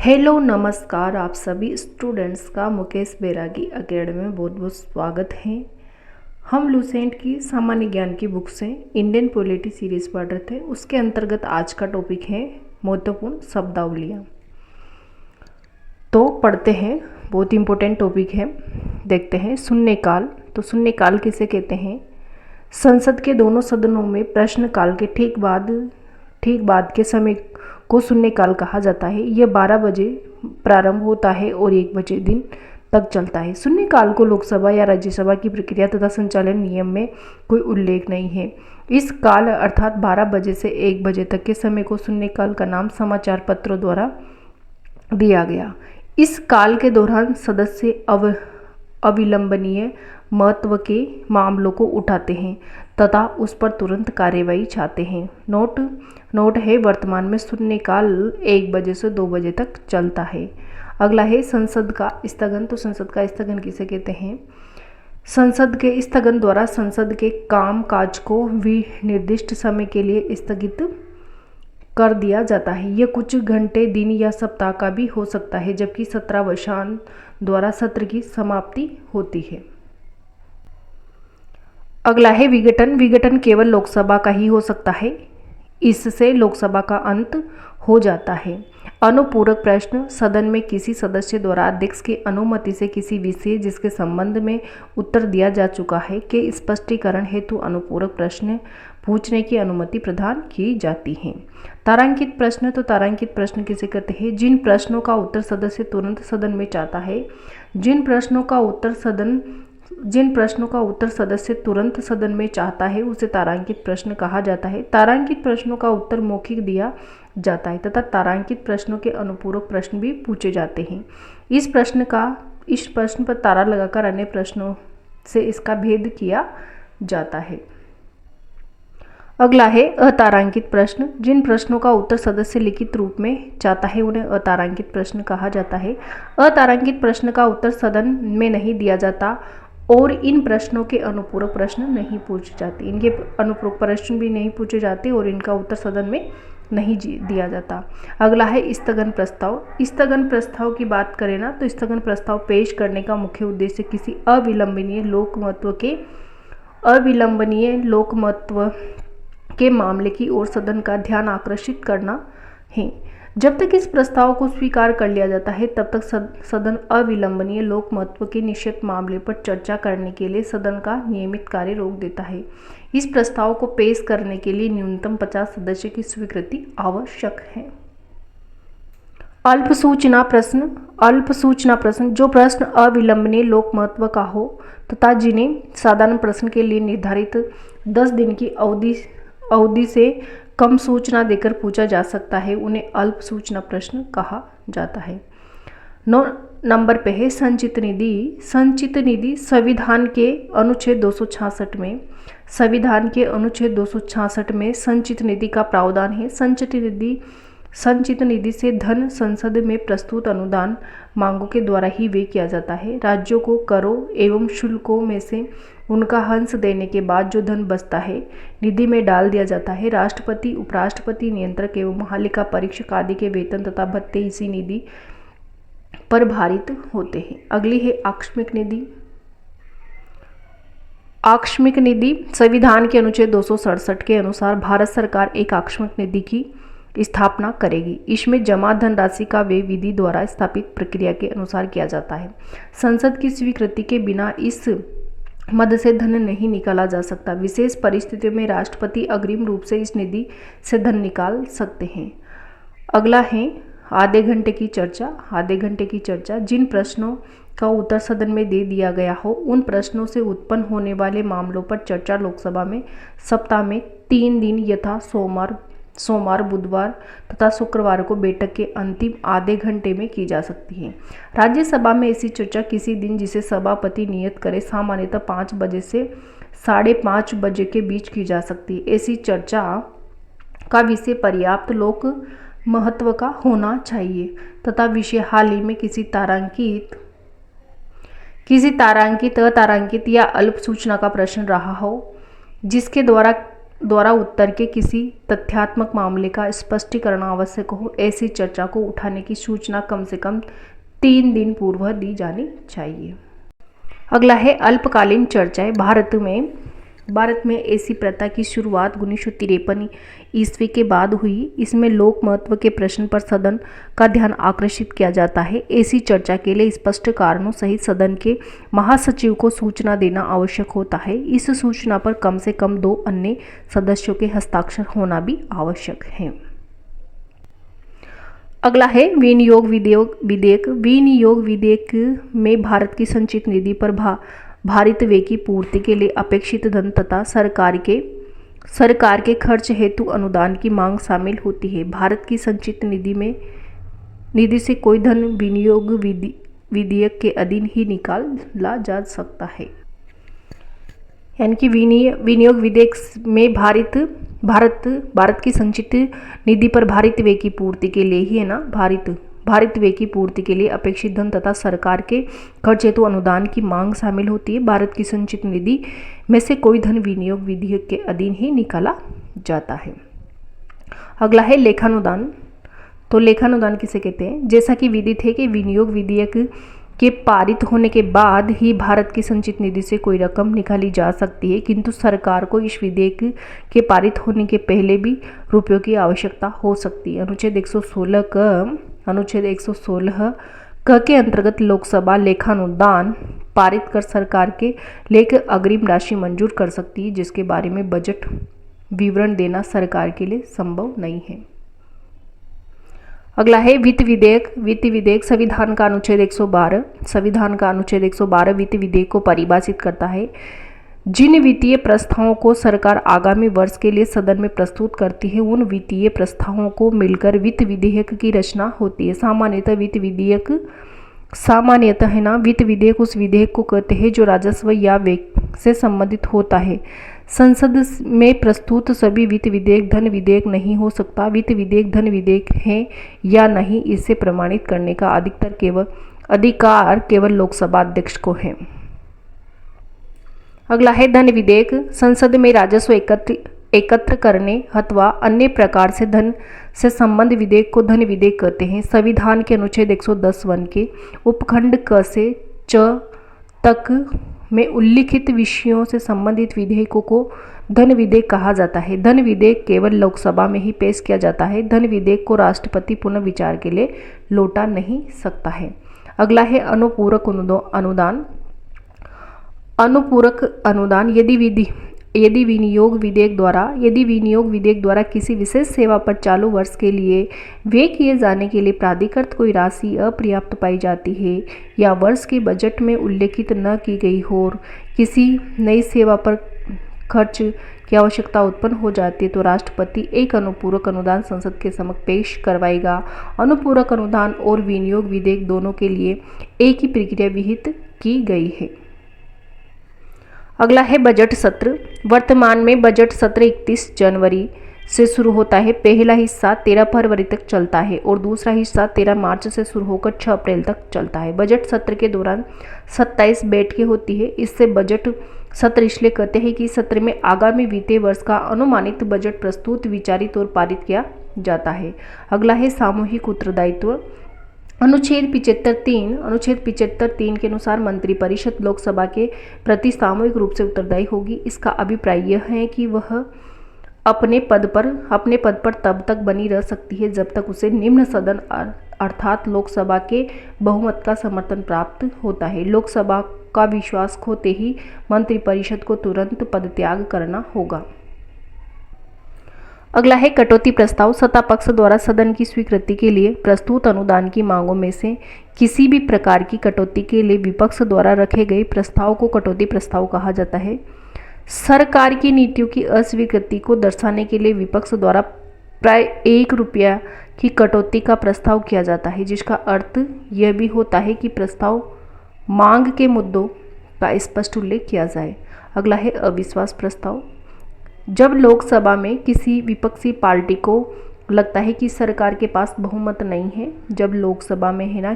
Hello नमस्कार, आप सभी स्टूडेंट्स का मुकेश बैरागी एकेडमी में बहुत बहुत स्वागत है। हम लूसेंट की सामान्य ज्ञान की बुक से इंडियन पॉलिटी सीरीज पढ़ रहे थे। उसके अंतर्गत आज का टॉपिक है महत्वपूर्ण शब्दावलियाँ। तो पढ़ते हैं, बहुत इंपॉर्टेंट टॉपिक है। देखते हैं शून्यकाल। तो शून्यकाल किसे कहते हैं? संसद के दोनों सदनों में प्रश्नकाल के ठीक बाद के समय को शून्यकाल कहा जाता है। यह 12 बजे प्रारंभ होता है और 1 बजे दिन तक चलता है। शून्यकाल को लोकसभा या राज्यसभा की प्रक्रिया तथा संचालन नियम में कोई उल्लेख नहीं है। इस काल अर्थात 12 बजे से 1 बजे तक के समय को शून्यकाल का नाम समाचार पत्रों द्वारा दिया गया। इस काल के दौरान सदस्य अविलंबनीय महत्व के मामलों को उठाते हैं तथा उस पर तुरंत कार्यवाही चाहते हैं। नोट है, वर्तमान में शून्यकाल 1 बजे से 2 बजे तक चलता है। अगला है संसद का स्थगन। तो संसद का स्थगन किसे कहते हैं? संसद के स्थगन द्वारा संसद के काम काज को विनिर्दिष्ट समय के लिए स्थगित कर दिया जाता है। यह कुछ घंटे, दिन या सप्ताह का भी हो सकता है, जबकि सत्रावसान द्वारा सत्र की समाप्ति होती है। अगला है विघटन। विघटन केवल लोकसभा का ही हो सकता है, इससे लोकसभा का अंत हो जाता है। अनुपूरक प्रश्न। सदन में किसी सदस्य द्वारा अध्यक्ष की अनुमति से किसी विषय जिसके संबंध में उत्तर दिया जा चुका है के स्पष्टीकरण हेतु अनुपूरक प्रश्न पूछने की अनुमति प्रदान की जाती है। तारांकित प्रश्न। तो तारांकित प्रश्न किसे कहते हैं? जिन प्रश्नों का उत्तर सदस्य तुरंत सदन में चाहता है, जिन प्रश्नों का उत्तर सदस्य तुरंत सदन में चाहता है उसे तारांकित प्रश्न कहा जाता है। तारांकित प्रश्नों का उत्तर मौखिक दिया जाता है तथा तारांकित प्रश्नों के अनुपूरक प्रश्न भी पूछे जाते हैं। इस प्रश्न पर तारा लगाकर अन्य प्रश्नों से इसका भेद किया जाता है। अगला है अतारांकित प्रश्न। जिन प्रश्नों का उत्तर सदस्य लिखित रूप में चाहता है उन्हें अतारांकित प्रश्न कहा जाता है। अतारांकित प्रश्न का उत्तर सदन में नहीं दिया जाता और इन प्रश्नों के अनुपूरक प्रश्न नहीं पूछे जाते। इनके अनुपूरक प्रश्न भी नहीं पूछे जाते और इनका उत्तर सदन में नहीं दिया जाता। अगला है स्थगन प्रस्ताव। स्थगन प्रस्ताव की बात करें ना, तो स्थगन प्रस्ताव पेश करने का मुख्य उद्देश्य किसी अविलंबनीय लोकमत्व के मामले की ओर सदन का ध्यान आकर्षित करना है। जब तक इस प्रस्ताव को स्वीकार कर लिया जाता है तब तक सदन अविलंबनीय लोकमत्व के निश्चित मामले पर चर्चा करने के लिए सदन का नियमित कार्य रोक देता है। इस प्रस्ताव को पेश करने के लिए न्यूनतम 50 सदस्य की स्वीकृति आवश्यक है। अल्पसूचना प्रश्न। अल्पसूचना प्रश्न जो प्रश्न अविलंबनीय लोकमत्व का हो तथा जिन्हें साधारण प्रश्न के लिए निर्धारित 10 दिन की अवधि से कम सूचना देकर पूछा जा सकता है, उन्हें अल्प सूचना प्रश्न कहा जाता है। 9 नंबर पे है संचित निधि। संचित निधि संविधान के अनुच्छेद 266 में संचित निधि का प्रावधान है। संचित निधि से धन संसद में प्रस्तुत अनुदान मांगों के द्वारा ही व्यय किया जाता है। राज्यों को करों एवं शुल्कों में से उनका अंश देने के बाद जो धन बचता है निधि में डाल दिया जाता है। राष्ट्रपति, उपराष्ट्रपति, नियंत्रक एवं महालेखा परीक्षक आदि के वेतन तथा भत्ते इसी निधि पर भारित होते हैं। अगली है आकस्मिक निधि। आकस्मिक निधि संविधान के अनुच्छेद 267 के अनुसार भारत सरकार एक आकस्मिक निधि की स्थापना करेगी। इसमें जमा धनराशि का व्यय विधि द्वारा स्थापित प्रक्रिया के अनुसार किया जाता है। संसद की स्वीकृति के बिना इस मद से धन नहीं निकाला जा सकता। विशेष परिस्थितियों में राष्ट्रपति अग्रिम रूप से इस निधि से धन निकाल सकते हैं। अगला है आधे घंटे की चर्चा। आधे घंटे की चर्चा जिन प्रश्नों का उत्तर सदन में दे दिया गया हो उन प्रश्नों से उत्पन्न होने वाले मामलों पर चर्चा लोकसभा में सप्ताह में 3 दिन यथा सोमवार, बुधवार तथा शुक्रवार को बैठक के अंतिम आधे घंटे में की जा सकती है। राज्यसभा में ऐसी चर्चा किसी दिन जिसे सभापति नियत करे सामान्यतः 5 बजे से 5:30 बजे के बीच की जा सकती है। ऐसी चर्चा का विषय पर्याप्त लोक महत्व का होना चाहिए तथा विषय हाल ही में किसी तारांकित, अतारांकित या अल्प सूचना का प्रश्न रहा हो, जिसके द्वारा द्वारा उत्तर के किसी तथ्यात्मक मामले का स्पष्टीकरण आवश्यक हो, ऐसी चर्चा को उठाने की सूचना कम से कम 3 दिन पूर्व दी जानी चाहिए। अगला है अल्पकालीन चर्चाएं। भारत में ऐसी प्रथा की शुरुआत 1953 ईस्वी के बाद हुई। इसमें लोक महत्व के प्रश्न पर सदन का ध्यान आकर्षित किया जाता है। ऐसी चर्चा के लिए स्पष्ट कारणों सहित सदन के महासचिव को सूचना देना आवश्यक होता है। इस सूचना पर कम से कम 2 अन्य सदस्यों के हस्ताक्षर होना भी आवश्यक है। अगला है विनियोग विधेयक। विनियोग विधेयक में भारत की संचित निधि पर भारित व्यय की पूर्ति के लिए अपेक्षित धन तथा सरकार के खर्च हेतु अनुदान की मांग शामिल होती है। भारत की संचित निधि से कोई धन विनियोग विधेयक के अधीन ही निकाला जा सकता है। यानी कि विनियोग विधेयक में भारत की संचित निधि पर भारित व्यय की पूर्ति के लिए ही है ना, भारित व्यय की पूर्ति के लिए अपेक्षित धन तथा सरकार के खर्च हेतु अनुदान की मांग शामिल होती है। भारत की संचित निधि में से कोई धन विनियोग विधेयक के अधीन ही निकाला जाता है। अगला है लेखानुदान। तो लेखानुदान किसे कहते हैं? जैसा कि विदित है कि विनियोग विधेयक के पारित होने के बाद ही भारत की संचित निधि से कोई रकम निकाली जा सकती है, किंतु सरकार को इस विधेयक के पारित होने के पहले भी रुपयों की आवश्यकता हो सकती है। अनुच्छेद 116 क के अंतर्गत लोकसभा लेखानुदान पारित कर सरकार के लिए अग्रिम राशि मंजूर कर सकती है, जिसके बारे में बजट विवरण देना सरकार के लिए संभव नहीं है। अगला है वित्त विधेयक। संविधान का अनुच्छेद 112 वित्त विधेयक को परिभाषित करता है। जिन वित्तीय प्रस्तावों को सरकार आगामी वर्ष के लिए सदन में प्रस्तुत करती है, उन वित्तीय प्रस्तावों को मिलकर वित्त विधेयक की रचना होती है। सामान्यतः वित्त विधेयक उस विधेयक को कहते हैं जो राजस्व या व्यय से संबंधित होता है। संसद में प्रस्तुत सभी वित्त विधेयक धन विधेयक नहीं हो सकता। वित्त विधेयक धन विधेयक है या नहीं, इसे प्रमाणित करने का अधिकार केवल लोकसभा अध्यक्ष को है। अगला है धन विधेयक। संसद में राजस्व एकत्र करने अथवा अन्य प्रकार से धन से संबंध विधेयक को धन विधेयक कहते हैं। संविधान के अनुच्छेद 110(1) के उपखंड क से च तक में उल्लिखित विषयों से संबंधित विधेयकों को धन विधेयक कहा जाता है। धन विधेयक केवल लोकसभा में ही पेश किया जाता है। धन विधेयक को राष्ट्रपति पुनः विचार के लिए लौटा नहीं सकता है। अगला है अनुपूरक अनुदान। यदि विनियोग विधेयक द्वारा किसी विशेष सेवा पर चालू वर्ष के लिए व्यय किए जाने के लिए प्राधिकृत कोई राशि अपर्याप्त पाई जाती है या वर्ष के बजट में उल्लेखित न की गई हो और किसी नई सेवा पर खर्च की आवश्यकता उत्पन्न हो जाती है, तो राष्ट्रपति एक अनुपूरक अनुदान संसद के समक्ष पेश करवाएगा। अनुपूरक अनुदान और विनियोग विधेयक दोनों के लिए एक ही प्रक्रिया विहित की गई है। अगला है बजट सत्र। वर्तमान में बजट सत्र 31 जनवरी से शुरू होता है। पहला हिस्सा 13 फरवरी तक चलता है और दूसरा हिस्सा 13 मार्च से शुरू होकर 6 अप्रैल तक चलता है। बजट सत्र के दौरान 27 बैठकें होती है। इससे बजट सत्र इसलिए कहते हैं कि सत्र में आगामी वित्तीय वर्ष का अनुमानित बजट प्रस्तुत, विचारित और पारित किया जाता है। अगला है सामूहिक उत्तरदायित्व। अनुच्छेद 75(3) के अनुसार मंत्रिपरिषद लोकसभा के प्रति सामूहिक रूप से उत्तरदायी होगी। इसका अभिप्राय यह है कि वह अपने पद पर तब तक बनी रह सकती है जब तक उसे निम्न सदन अर्थात लोकसभा के बहुमत का समर्थन प्राप्त होता है। लोकसभा का विश्वास खोते ही मंत्रिपरिषद को तुरंत पदत्याग करना होगा। अगला है कटौती प्रस्ताव। सत्ता पक्ष द्वारा सदन की स्वीकृति के लिए प्रस्तुत अनुदान की मांगों में से किसी भी प्रकार की कटौती के लिए विपक्ष द्वारा रखे गए प्रस्ताव को कटौती प्रस्ताव कहा जाता है। सरकार की नीतियों की अस्वीकृति को दर्शाने के लिए विपक्ष द्वारा प्राय ₹1 की कटौती का प्रस्ताव किया जाता है, जिसका अर्थ यह भी होता है कि प्रस्ताव मांग के मुद्दों का स्पष्ट उल्लेख किया जाए। अगला है अविश्वास प्रस्ताव। जब लोकसभा में किसी विपक्षी पार्टी को लगता है कि सरकार के पास बहुमत नहीं है,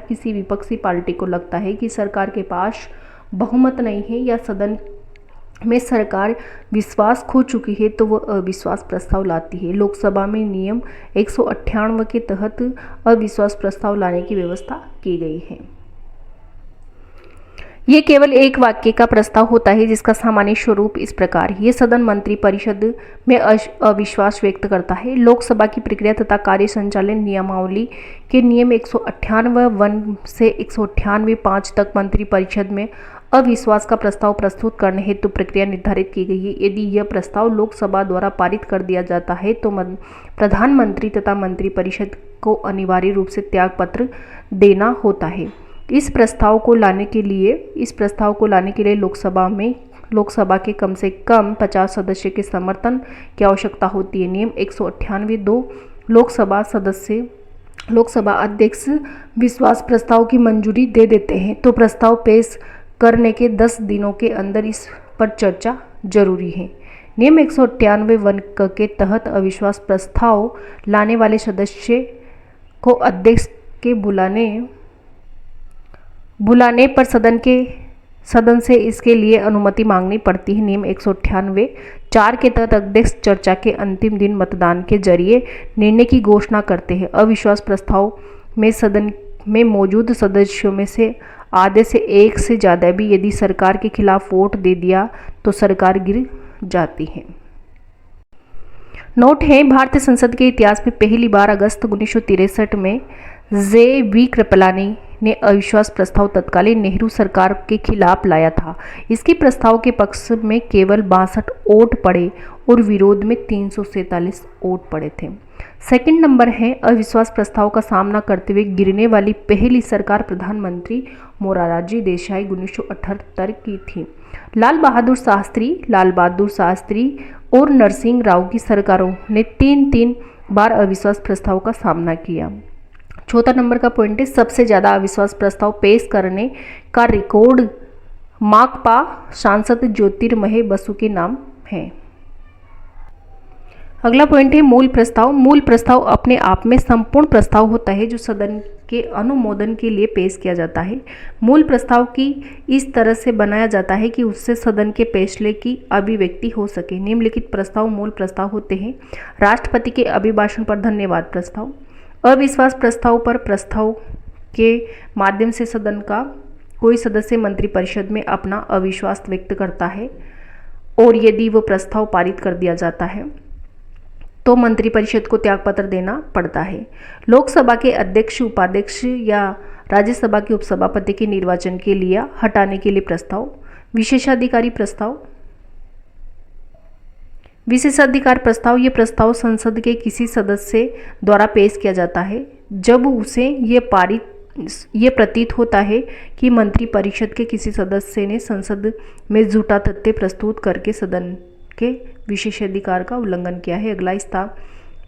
किसी विपक्षी पार्टी को लगता है कि सरकार के पास बहुमत नहीं है या सदन में सरकार विश्वास खो चुकी है तो वह अविश्वास प्रस्ताव लाती है। लोकसभा में नियम 198 के तहत अविश्वास प्रस्ताव लाने की व्यवस्था की गई है। ये केवल एक वाक्य का प्रस्ताव होता है जिसका सामान्य स्वरूप इस प्रकार है। ये सदन मंत्रिपरिषद में अविश्वास व्यक्त करता है। लोकसभा की प्रक्रिया तथा कार्य संचालन नियमावली के नियम 198(1) से 198(5) तक मंत्रिपरिषद में अविश्वास का प्रस्ताव प्रस्तुत करने हेतु प्रक्रिया निर्धारित की गई है। यदि यह प्रस्ताव लोकसभा द्वारा पारित कर दिया जाता है तो प्रधानमंत्री तथा मंत्रिपरिषद को अनिवार्य रूप से त्यागपत्र देना होता है। इस प्रस्ताव को लाने के लिए लोकसभा के कम से कम 50 सदस्य के समर्थन की आवश्यकता होती है। नियम 198(2) लोकसभा अध्यक्ष विश्वास प्रस्ताव की मंजूरी दे देते हैं तो प्रस्ताव पेश करने के 10 दिनों के अंदर इस पर चर्चा जरूरी है। नियम 198(1) के तहत अविश्वास प्रस्ताव लाने वाले सदस्य को अध्यक्ष के बुलाने पर सदन से इसके लिए अनुमति मांगनी पड़ती है। नियम 198(4) के तहत अध्यक्ष चर्चा के अंतिम दिन मतदान के जरिए निर्णय की घोषणा करते हैं। अविश्वास प्रस्ताव में सदन में मौजूद सदस्यों में से आधे से एक से ज़्यादा भी यदि सरकार के खिलाफ वोट दे दिया तो सरकार गिर जाती है। नोट है, भारतीय संसद के इतिहास में पहली बार अगस्त 1963 में जे.वी. कृपलानी ने अविश्वास प्रस्ताव तत्कालीन नेहरू सरकार के खिलाफ लाया था। इसके प्रस्ताव के पक्ष में केवल 62 वोट पड़े और विरोध में 347 वोट पड़े थे। सेकंड नंबर है, अविश्वास प्रस्ताव का सामना करते हुए गिरने वाली पहली सरकार प्रधानमंत्री मोरारजी देसाई 1978 की थी। लाल बहादुर शास्त्री और नरसिंह राव की सरकारों ने 3 बार अविश्वास प्रस्ताव का सामना किया। चौथा नंबर का पॉइंट है, सबसे ज़्यादा अविश्वास प्रस्ताव पेश करने का रिकॉर्ड माकपा सांसद ज्योतिर्मय बसु के नाम है। अगला पॉइंट है मूल प्रस्ताव। मूल प्रस्ताव अपने आप में संपूर्ण प्रस्ताव होता है जो सदन के अनुमोदन के लिए पेश किया जाता है। मूल प्रस्ताव की इस तरह से बनाया जाता है कि उससे सदन के फैसले की अभिव्यक्ति हो सके। निम्नलिखित प्रस्ताव मूल प्रस्ताव होते हैं। राष्ट्रपति के अभिभाषण पर धन्यवाद प्रस्ताव। अविश्वास प्रस्ताव पर प्रस्ताव के माध्यम से सदन का कोई सदस्य मंत्रिपरिषद में अपना अविश्वास व्यक्त करता है और यदि वो प्रस्ताव पारित कर दिया जाता है तो मंत्रिपरिषद को त्यागपत्र देना पड़ता है। लोकसभा के अध्यक्ष, उपाध्यक्ष या राज्यसभा के उपसभापति के निर्वाचन के लिए हटाने के लिए प्रस्ताव। विशेषाधिकार प्रस्ताव ये प्रस्ताव संसद के किसी सदस्य द्वारा पेश किया जाता है जब उसे ये प्रतीत होता है कि मंत्रिपरिषद के किसी सदस्य ने संसद में झूठा तथ्य प्रस्तुत करके सदन के विशेषाधिकार का उल्लंघन किया है। अगला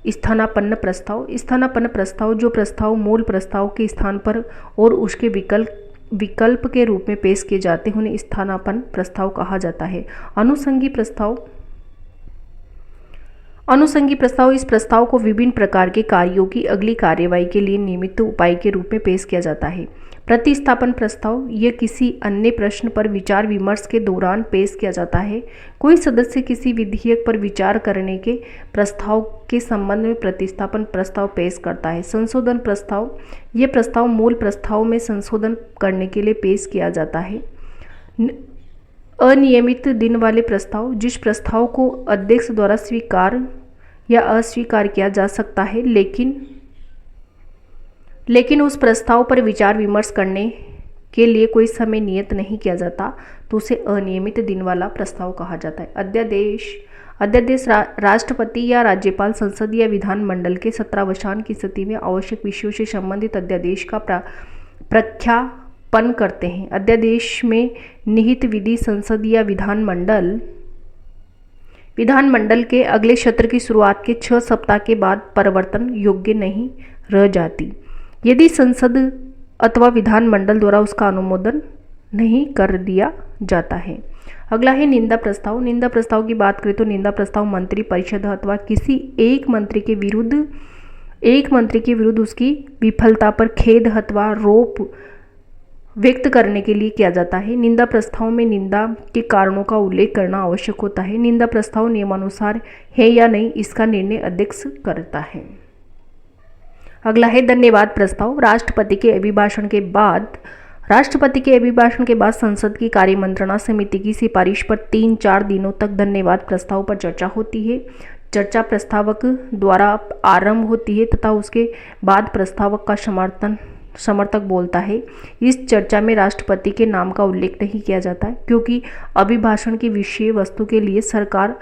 स्थानापन्न प्रस्ताव जो प्रस्ताव मूल प्रस्ताव के स्थान पर और उसके विकल्प के रूप में पेश किए जाते हैं उन्हें स्थानापन्न प्रस्ताव कहा जाता है। अनुषंगी प्रस्ताव इस प्रस्ताव को विभिन्न प्रकार के कार्यों की अगली कार्यवाही के लिए नियमित उपाय के रूप में पेश किया जाता है। प्रतिस्थापन प्रस्ताव यह किसी अन्य प्रश्न पर विचार विमर्श के दौरान पेश किया जाता है। कोई सदस्य किसी विधेयक पर विचार करने के प्रस्ताव के संबंध में प्रतिस्थापन प्रस्ताव पेश करता है। संशोधन प्रस्ताव यह प्रस्ताव मूल प्रस्ताव में संशोधन करने के लिए पेश किया जाता है। अनियमित दिन वाले प्रस्ताव जिस प्रस्ताव को अध्यक्ष द्वारा स्वीकार या अस्वीकार किया जा सकता है लेकिन उस प्रस्ताव पर विचार विमर्श करने के लिए कोई समय नियत नहीं किया जाता तो उसे अनियमित दिन वाला प्रस्ताव कहा जाता है। अध्यादेश राष्ट्रपति या राज्यपाल संसद या विधानमंडल के सत्रावसान की स्थिति में आवश्यक विषयों से संबंधित अध्यादेश का प्रख्यापन करते हैं। अध्यादेश में निहित विधि संसद या विधानमंडल के अगले सत्र की शुरुआत के 6 सप्ताह के बाद परिवर्तन योग्य नहीं रह जाती यदि संसद अथवा विधानमंडल द्वारा उसका अनुमोदन नहीं कर दिया जाता है। अगला है निंदा प्रस्ताव। निंदा प्रस्ताव की बात करें तो निंदा प्रस्ताव मंत्रिपरिषद अथवा किसी एक मंत्री के विरुद्ध उसकी विफलता पर खेद अथवा व्यक्त करने के लिए किया जाता है। निंदा प्रस्ताव में निंदा के कारणों का उल्लेख करना आवश्यक होता है। निंदा प्रस्ताव नियमानुसार है या नहीं, इसका निर्णय अध्यक्ष करता है। अगला है धन्यवाद प्रस्ताव। राष्ट्रपति के अभिभाषण के बाद संसद की कार्य मंत्रणा समिति की सिफारिश पर 3-4 दिनों तक धन्यवाद प्रस्ताव पर चर्चा होती है। चर्चा प्रस्तावक द्वारा आरंभ होती है तथा उसके बाद प्रस्तावक का समर्थक बोलता है। इस चर्चा में राष्ट्रपति के नाम का उल्लेख नहीं किया जाता है, क्योंकि अभिभाषण की विषय वस्तु के लिए सरकार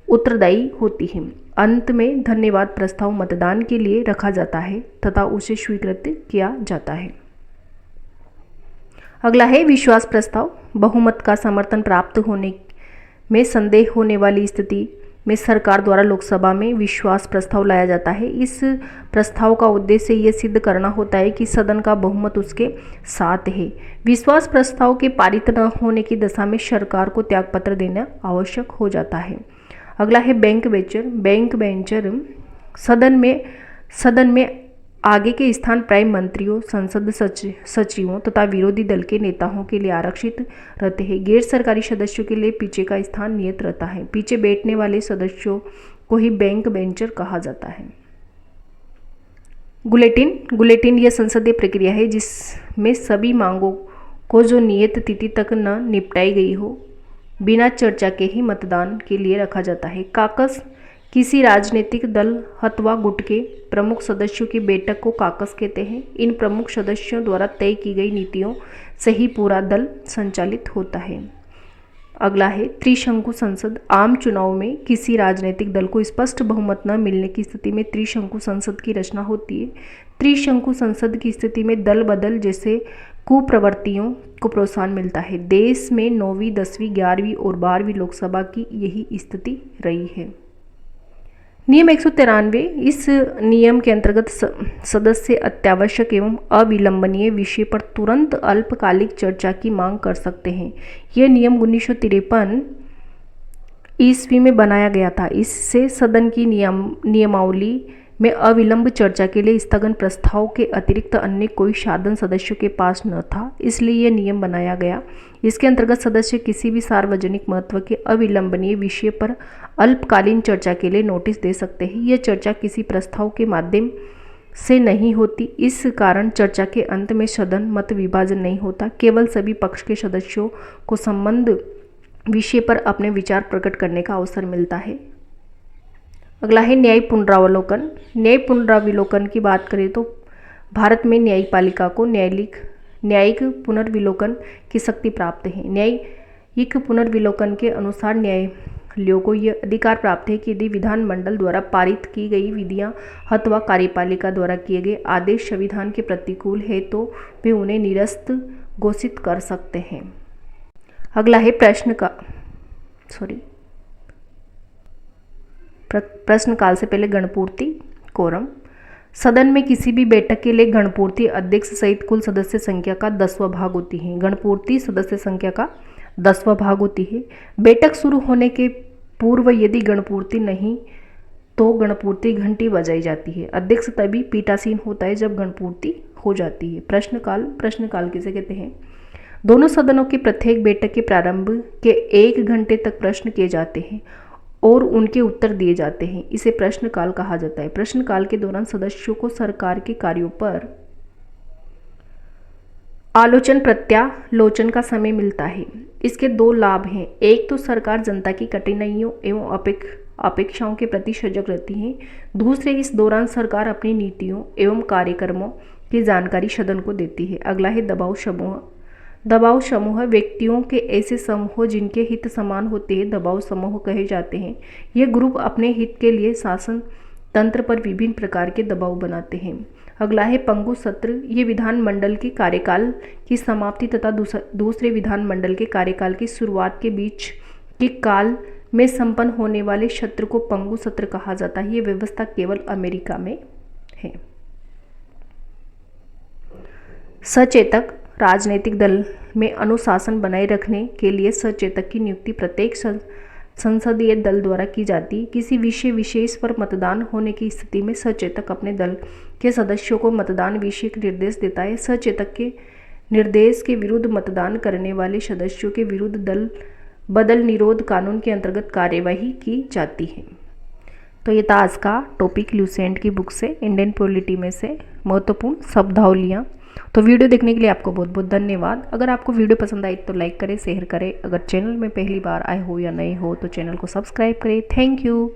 उत्तरदायी होती है। अंत में धन्यवाद प्रस्ताव मतदान के लिए रखा जाता है तथा उसे स्वीकृत किया जाता है। अगला है विश्वास प्रस्ताव। बहुमत का समर्थन प्राप्त होने में संदेह होने वाली स्थिति में सरकार द्वारा लोकसभा में विश्वास प्रस्ताव लाया जाता है। इस प्रस्ताव का उद्देश्य यह सिद्ध करना होता है कि सदन का बहुमत उसके साथ है। विश्वास प्रस्ताव के पारित न होने की दशा में सरकार को त्यागपत्र देना आवश्यक हो जाता है। अगला है बैंक बेंचर सदन में आगे के स्थान प्राइम मंत्रियों, संसद सचिवों तथा विरोधी दल के नेताओं के लिए आरक्षित रहते हैं। गैर सरकारी सदस्यों के लिए पीछे का स्थान नियत रहता है। पीछे बैठने वाले सदस्यों को ही बैंक बेंचर कहा जाता है। गुलेटिन यह संसदीय प्रक्रिया है जिसमें सभी मांगों को जो नियत तिथि तक न निपटाई गई हो, बिना चर्चा के ही मतदान के लिए रखा जाता है। काकस किसी राजनीतिक दल अथवा गुट के प्रमुख सदस्यों की बैठक को काकस कहते हैं। इन प्रमुख सदस्यों द्वारा तय की गई नीतियों से ही पूरा दल संचालित होता है। अगला है त्रिशंकु संसद। आम चुनाव में किसी राजनीतिक दल को स्पष्ट बहुमत न मिलने की स्थिति में त्रिशंकु संसद की रचना होती है। त्रिशंकु संसद की स्थिति में दल बदल जैसे कुप्रवृत्तियों को प्रोत्साहन मिलता है। देश में 9वीं, 10वीं, 11वीं और 12वीं लोकसभा की यही स्थिति रही है। नियम 193। इस नियम के अंतर्गत सदस्य अत्यावश्यक एवं अविलंबनीय विषय पर तुरंत अल्पकालिक चर्चा की मांग कर सकते हैं। यह नियम 1953 ईस्वी में बनाया गया था। इससे सदन की नियमावली में अविलंब चर्चा के लिए स्थगन प्रस्ताव के अतिरिक्त अन्य कोई साधन सदस्यों के पास न था, इसलिए यह नियम बनाया गया। इसके अंतर्गत सदस्य किसी भी सार्वजनिक महत्व के अविलंबनीय विषय पर अल्पकालीन चर्चा के लिए नोटिस दे सकते हैं। यह चर्चा किसी प्रस्ताव के माध्यम से नहीं होती। इस कारण चर्चा के अंत में सदन मत विभाजन नहीं होता, केवल सभी पक्ष के सदस्यों को संबंध विषय पर अपने विचार प्रकट करने का अवसर मिलता है। अगला है न्यायिक पुनरावलोकन। न्यायिक पुनरावलोकन की बात करें तो भारत में न्यायपालिका को न्यायिक पुनर्विलोकन की शक्ति प्राप्त है। न्यायिक पुनर्विलोकन के अनुसार न्यायालयों को यह अधिकार प्राप्त है कि यदि विधानमंडल द्वारा पारित की गई विधियां अथवा कार्यपालिका द्वारा किए गए आदेश संविधान के प्रतिकूल है तो वे उन्हें निरस्त घोषित कर सकते हैं। अगला है प्रश्नकाल से पहले गणपूर्ति कोरम। सदन में किसी भी बैठक के लिए गणपूर्ति अध्यक्ष सहित कुल सदस्य संख्या का 10वां भाग होती है। गणपूर्ति सदस्य संख्या का 10वां भाग होती है। बैठक शुरू होने के पूर्व यदि गणपूर्ति नहीं तो गणपूर्ति घंटी बजाई जाती है। अध्यक्ष तभी पीठासीन होता है जब गणपूर्ति हो जाती है। प्रश्नकाल किसे कहते हैं? दोनों सदनों की प्रत्येक बैठक के प्रारंभ के 1 घंटे तक प्रश्न किए जाते हैं और उनके उत्तर दिए जाते हैं। इसे प्रश्नकाल कहा जाता है। प्रश्नकाल के दौरान सदस्यों को सरकार के कार्यों पर आलोचन प्रत्यालोचन का समय मिलता है। इसके 2 लाभ हैं। एक तो सरकार जनता की कठिनाइयों एवं अपेक्षाओं के प्रति सजग रहती है। दूसरे, इस दौरान सरकार अपनी नीतियों एवं कार्यक्रमों की जानकारी सदन को देती है। अगला है दबाव समूह व्यक्तियों के ऐसे समूह जिनके हित समान होते हैं दबाव समूह कहे जाते हैं। ये ग्रुप अपने हित के लिए शासन तंत्र पर विभिन्न प्रकार के दबाव बनाते हैं। अगला है पंगु सत्र। ये विधानमंडल के कार्यकाल की समाप्ति तथा दूसरे विधानमंडल के कार्यकाल की शुरुआत के बीच के काल में संपन्न होने वाले सत्र को पंगु सत्र कहा जाता है। ये व्यवस्था केवल अमेरिका में है। सचेतक। राजनीतिक दल में अनुशासन बनाए रखने के लिए सचेतक की नियुक्ति प्रत्येक संसदीय दल द्वारा की जाती है। किसी विषय विशेष पर मतदान होने की स्थिति में सचेतक अपने दल के सदस्यों को मतदान विषय निर्देश देता है। सचेतक के निर्देश के विरुद्ध मतदान करने वाले सदस्यों के विरुद्ध दल बदल निरोध कानून के अंतर्गत कार्यवाही की जाती है। तो ये था आज का टॉपिक लूसेंट की बुक से, इंडियन पॉलिटी में से महत्वपूर्ण शब्दावलियाँ। तो वीडियो देखने के लिए आपको बहुत बहुत धन्यवाद। अगर आपको वीडियो पसंद आई तो लाइक करें, शेयर करें। अगर चैनल में पहली बार आए हो या नए हो तो चैनल को सब्सक्राइब करें। Thank you.